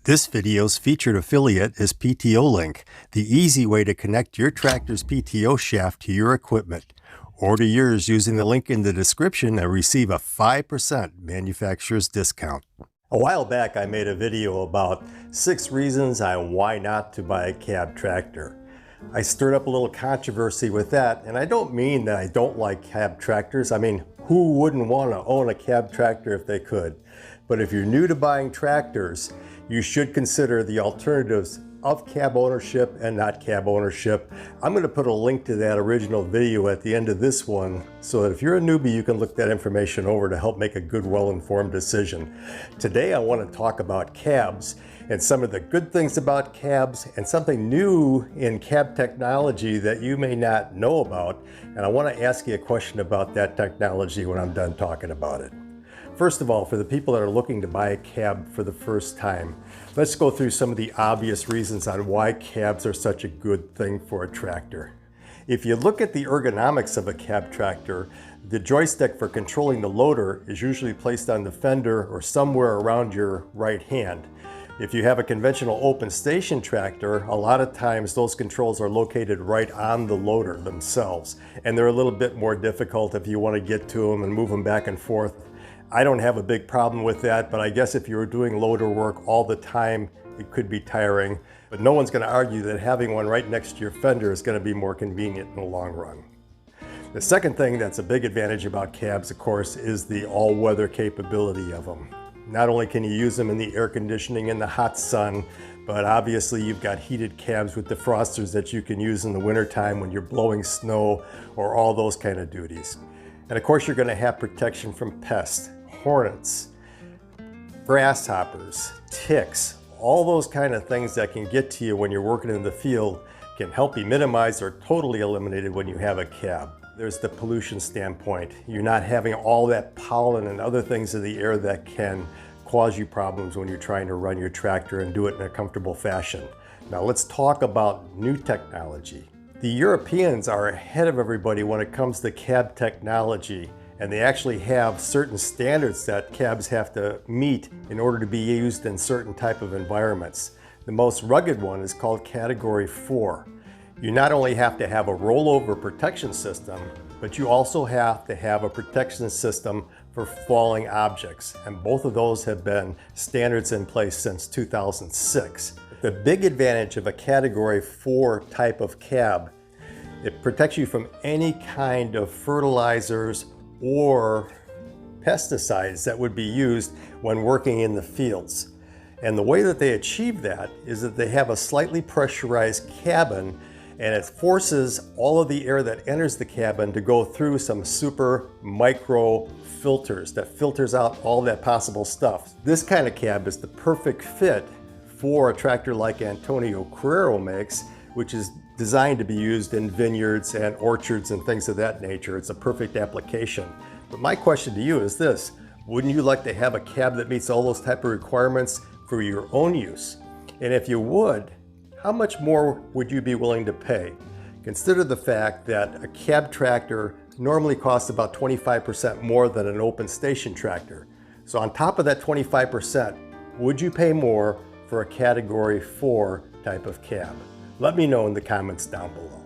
This video's featured affiliate is PTO Link, the easy way to connect your tractor's PTO shaft to your equipment. Order yours using the link in the description and receive a 5% manufacturer's discount. A while back I made a video about 6 reasons on why not to buy a cab tractor. I stirred up a little controversy with that, and I don't mean that I don't like cab tractors. I mean, who wouldn't want to own a cab tractor if they could? But if you're new to buying tractors, you should consider the alternatives of cab ownership and not cab ownership. I'm going to put a link to that original video at the end of this one so that if you're a newbie, you can look that information over to help make a good, well-informed decision. Today, I want to talk about cabs and some of the good things about cabs and something new in cab technology that you may not know about. And I want to ask you a question about that technology when I'm done talking about it. First of all, for the people that are looking to buy a cab for the first time, let's go through some of the obvious reasons on why cabs are such a good thing for a tractor. If you look at the ergonomics of a cab tractor, the joystick for controlling the loader is usually placed on the fender or somewhere around your right hand. If you have a conventional open station tractor, a lot of times those controls are located right on the loader themselves, and they're a little bit more difficult if you want to get to them and move them back and forth. I don't have a big problem with that, but I guess if you were doing loader work all the time, it could be tiring. But no one's going to argue that having one right next to your fender is going to be more convenient in the long run. The second thing that's a big advantage about cabs, of course, is the all-weather capability of them. Not only can you use them in the air conditioning in the hot sun, but obviously you've got heated cabs with defrosters that you can use in the wintertime when you're blowing snow or all those kind of duties. And of course you're going to have protection from pests, hornets, grasshoppers, ticks, all those kind of things that can get to you when you're working in the field can help be minimized or totally eliminated when you have a cab. There's the pollution standpoint. You're not having all that pollen and other things in the air that can cause you problems when you're trying to run your tractor and do it in a comfortable fashion. Now let's talk about new technology. The Europeans are ahead of everybody when it comes to cab technology, and they actually have certain standards that cabs have to meet in order to be used in certain type of environments. The most rugged one is called Category 4. You not only have to have a rollover protection system, but you also have to have a protection system for falling objects, and both of those have been standards in place since 2006. The big advantage of a Category 4 type of cab, it protects you from any kind of fertilizers or pesticides that would be used when working in the fields. And the way that they achieve that is that they have a slightly pressurized cabin, and it forces all of the air that enters the cabin to go through some super micro filters that filters out all that possible stuff. This kind of cab is the perfect fit for a tractor like Antonio Carrero makes, which is designed to be used in vineyards and orchards and things of that nature. It's a perfect application. But my question to you is this: wouldn't you like to have a cab that meets all those type of requirements for your own use? And if you would, how much more would you be willing to pay? Consider the fact that a cab tractor normally costs about 25% more than an open station tractor. So on top of that 25%, would you pay more for a Category 4 type of cab? Let me know in the comments down below.